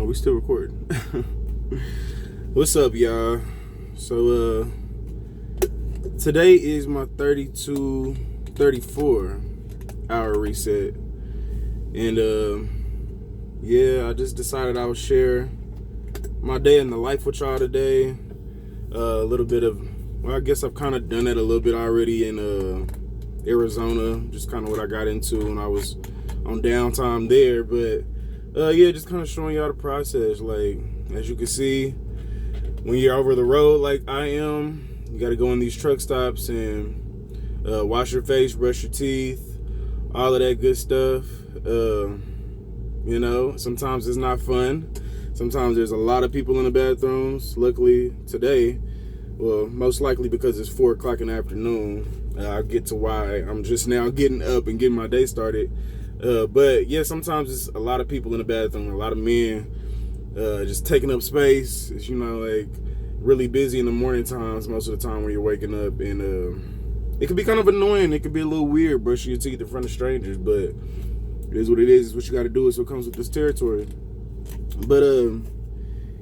We still recording. What's up, y'all? So today is my 34 hour reset, and yeah, I just decided I would share my day in the life with y'all today. A little bit of, well, I guess I've kind of done it a little bit already in Arizona, just kind of what I got into when I was on downtime there, but yeah, just kind of showing y'all the process. Like, as you can see, when you're over the road like I am, you got to go in these truck stops and wash your face, brush your teeth, all of that good stuff. You know, sometimes it's not fun. Sometimes there's a lot of people in the bathrooms. Luckily today, well, most likely because it's 4 o'clock in the afternoon, I'll get to why I'm just now getting up and getting my day started. But yeah, sometimes it's a lot of people in the bathroom, a lot of men just taking up space. It's, you know, like really busy in the morning times most of the time when you're waking up, and it can be kind of annoying. It can be a little weird brushing your teeth in front of strangers, but it is what it is. It's what you got to do. It's what comes with this territory. But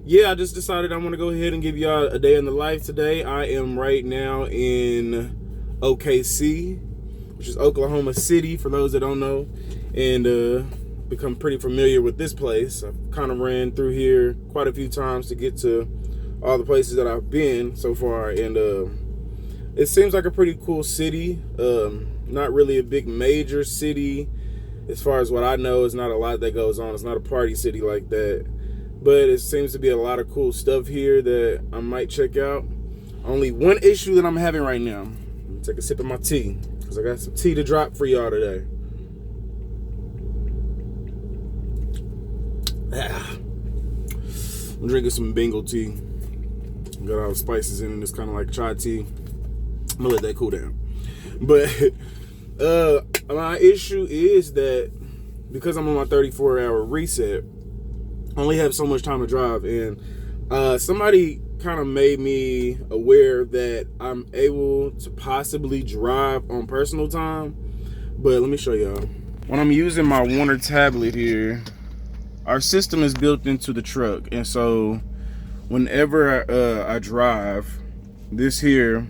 yeah, I just decided I want to go ahead and give y'all a day in the life today. I am right now in OKC, which is Oklahoma City, for those that don't know, and become pretty familiar with this place. I've kind of ran through here quite a few times to get to all the places that I've been so far, and it seems like a pretty cool city. Not really a big major city as far as what I know. It's not a lot that goes on. It's not a party city like that, but it seems to be a lot of cool stuff here that I might check out. Only one issue that I'm having right now. Let me take a sip of my tea, because I got some tea to drop for y'all today. I'm drinking some Bengal tea. Got all the spices in it. It's kind of like chai tea. I'm gonna let that cool down. But my issue is that because I'm on my 34-hour reset, I only have so much time to drive, and somebody kind of made me aware that I'm able to possibly drive on personal time. But let me show y'all. When I'm using my Warner tablet here, our system is built into the truck, and so whenever I drive, this here,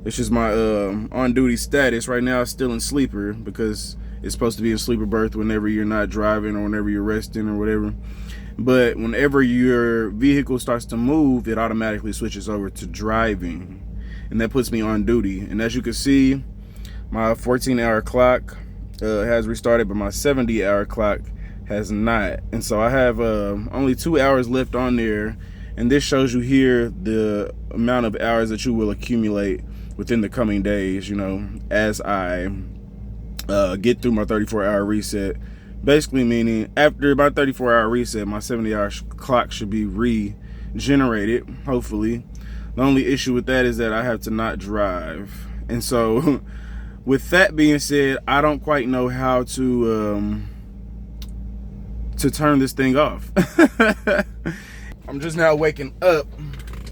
it's just my on-duty status. Right now it's still in sleeper because it's supposed to be in sleeper berth whenever you're not driving or whenever you're resting or whatever. But whenever your vehicle starts to move, it automatically switches over to driving, and that puts me on duty. And as you can see, my 14-hour clock has restarted, but my 70-hour clock has not. And so I have only 2 hours left on there, and this shows you here the amount of hours that you will accumulate within the coming days, you know, as I get through my 34-hour reset. Basically meaning after my 34-hour reset, my 70-hour clock should be regenerated, hopefully. The only issue with that is that I have to not drive. And so with that being said, I don't quite know how to turn this thing off. I'm just now waking up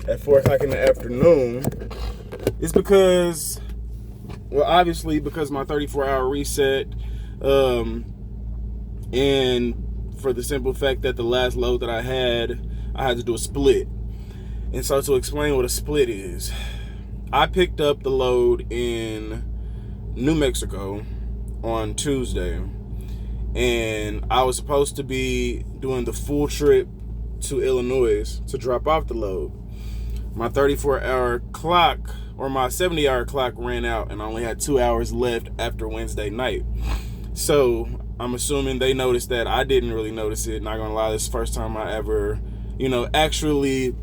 at 4 o'clock in the afternoon. It's because, well, obviously because my 34-hour reset, and for the simple fact that the last load that I had to do a split. And so to explain what a split is, I picked up the load in New Mexico on Tuesday, and I was supposed to be doing the full trip to Illinois to drop off the load. My 34-hour clock, or my 70-hour clock, ran out, and I only had 2 hours left after Wednesday night. So I'm assuming they noticed that. I didn't really notice it. Not gonna lie, this is the first time I ever, actually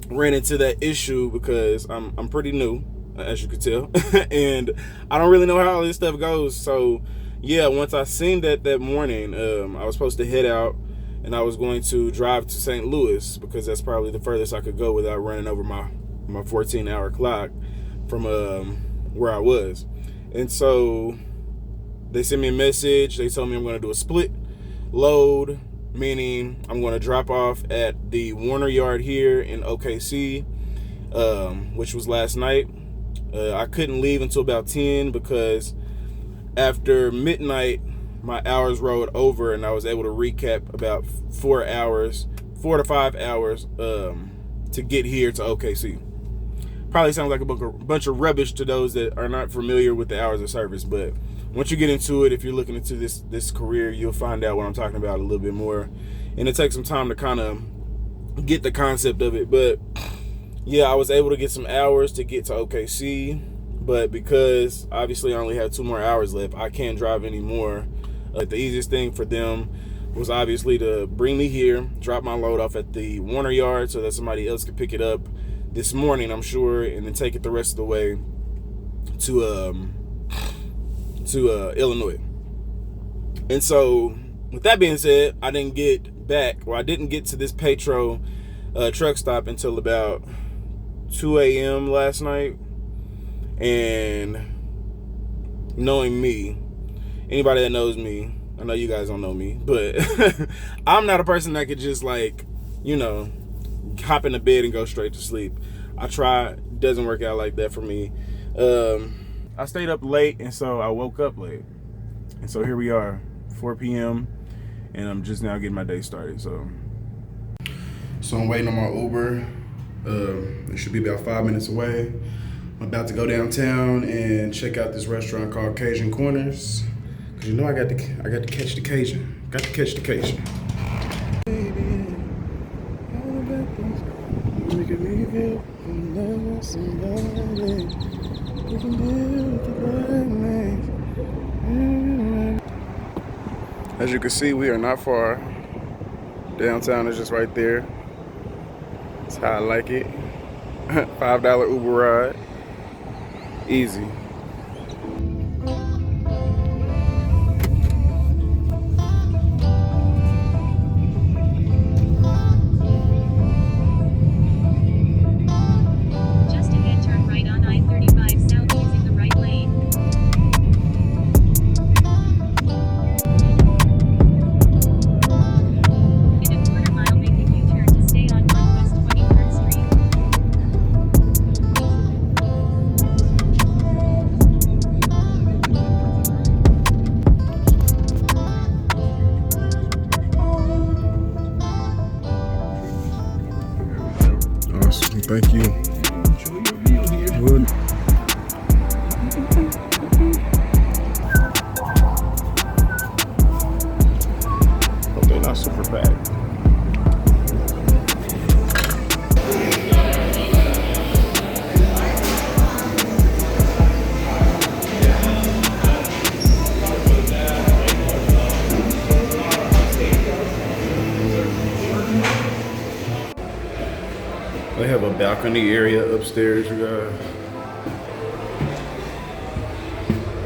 ran into that issue, because I'm pretty new, as you could tell, and I don't really know how all this stuff goes. So yeah, once I seen that morning, I was supposed to head out, and I was going to drive to St. Louis, because that's probably the furthest I could go without running over my 14-hour clock from where I was. And so they sent me a message. They told me I'm going to do a split load, meaning I'm going to drop off at the Warner Yard here in OKC, which was last night. I couldn't leave until about 10, because after midnight, my hours rolled over, and I was able to recap about 4 to 5 hours to get here to OKC. Probably sounds like a bunch of rubbish to those that are not familiar with the hours of service, but once you get into it, if you're looking into this career, you'll find out what I'm talking about a little bit more, and it takes some time to kind of get the concept of it. But yeah, I was able to get some hours to get to OKC, but because obviously I only have 2 more hours left, I can't drive anymore. The easiest thing for them was obviously to bring me here, drop my load off at the Warner Yard so that somebody else could pick it up this morning, I'm sure, and then take it the rest of the way to Illinois. And so with that being said, I didn't get to this Petro truck stop until about 2 a.m. last night. And knowing me, anybody that knows me, I know you guys don't know me, but I'm not a person that could just hop into bed and go straight to sleep. I try, it doesn't work out like that for me. I stayed up late, and so I woke up late. And so here we are, 4 p.m., and I'm just now getting my day started. So I'm waiting on my Uber. It should be about 5 minutes away. I'm about to go downtown and check out this restaurant called Cajun Corners. Cause I got to catch the Cajun. Got to catch the Cajun. As you can see, we are not far. Downtown is just right there. That's how I like it. $5 Uber ride. Easy. Just ahead, turn right on I-35 south using the right lane. In a quarter mile, make a U-turn to stay on Northwest 23rd Street. Awesome, thank you. Good. Hope they're not super packed. They have a balcony area upstairs, you guys.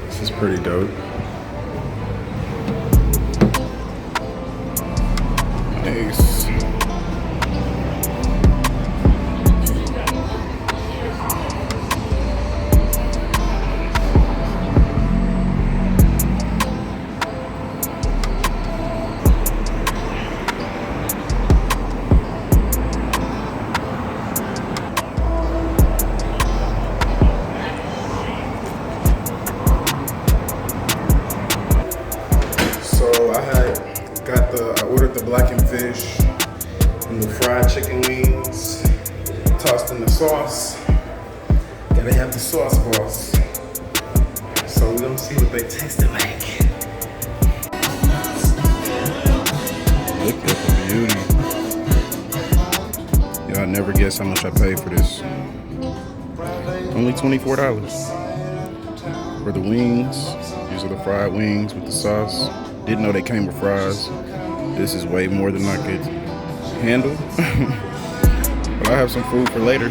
This is pretty dope. Nice. I ordered And the fried chicken wings tossed in the sauce. Gotta have the sauce, boss. So we're gonna see what they taste like. Look at the beauty. Y'all never guess how much I paid for this. Only $24 for the wings. These are the fried wings with the sauce. Didn't know they came with fries. This is way more than I could handle. But I'll have some food for later.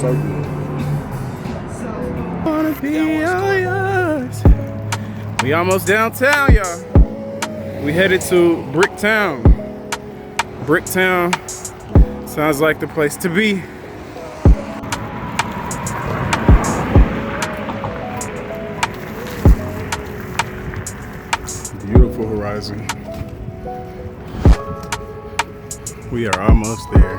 So good. Wanna be all yours. We almost downtown, y'all. We headed to Bricktown. Bricktown sounds like the place to be. Beautiful horizon. We are almost there.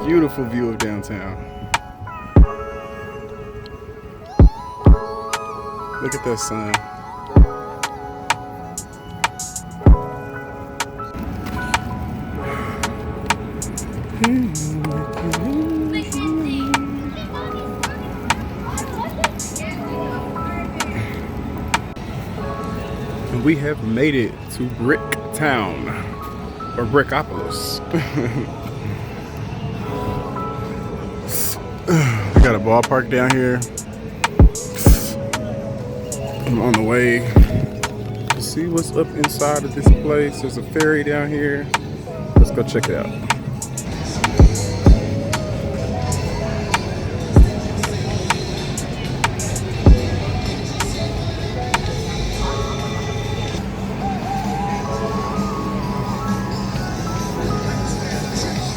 Beautiful view of downtown. Look at that sun. And we have made it to Bricktown, or Brickopolis. I got a ballpark down here. I'm on the way to see what's up inside of this place. There's a ferry down here. Let's go check it out.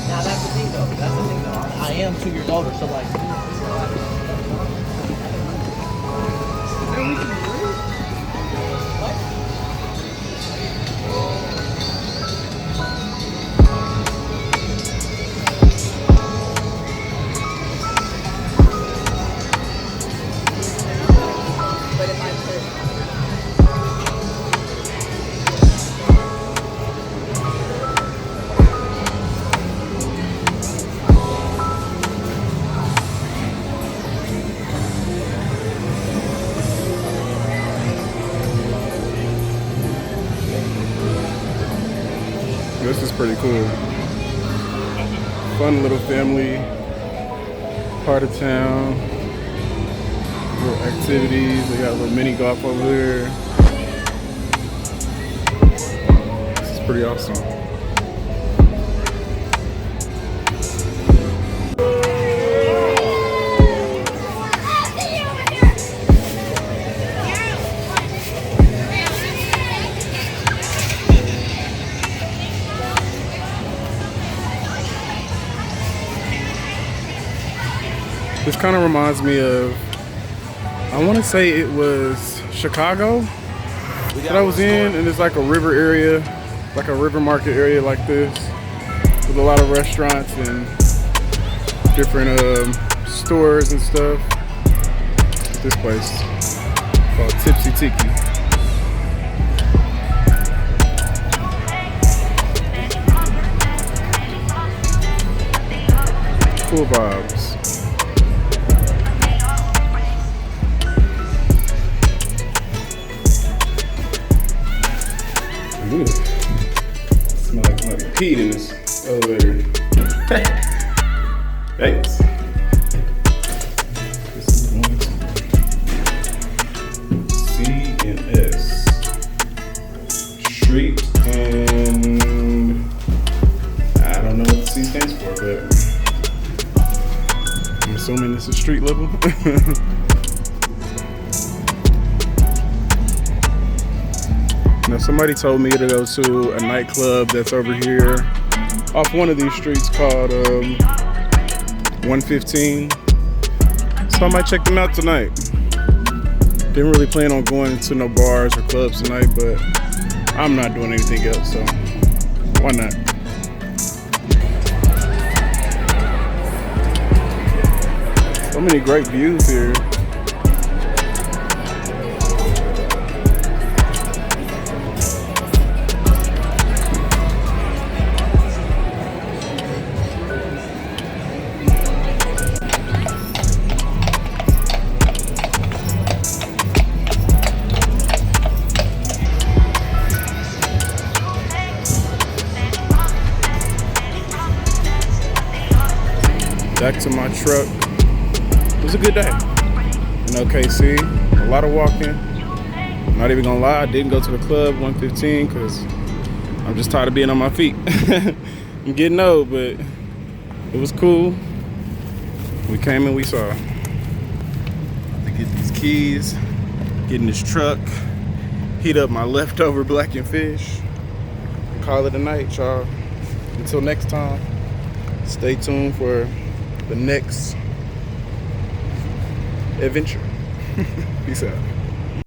Now that's the thing though. I am 2 years older, so like. This is pretty cool. Fun little family part of town. Little activities. They got a little mini golf over there. This is pretty awesome. This kind of reminds me of, I want to say it was Chicago that I was in, and it's like a river area, like a river market area like this, with a lot of restaurants and different stores and stuff. This place called Tipsy Tiki. Cool vibes. Ooh. Smell like somebody peed in this elevator. Thanks. This is going to C&S Street, and I don't know what the C stands for, but assuming this is street level. Now somebody told me to go to a nightclub that's over here off one of these streets called 115. So I might check them out tonight. Didn't really plan on going to no bars or clubs tonight, but I'm not doing anything else, so why not? So many great views here. Back to my truck. It was a good day in OKC. A lot of walking. I'm not even gonna lie, I didn't go to the club 115 because I'm just tired of being on my feet. I'm getting old, but it was cool. We came and we saw. To get these keys, get in this truck, heat up my leftover blackened fish, call it a night, y'all. Until next time, stay tuned for the next adventure. Peace out.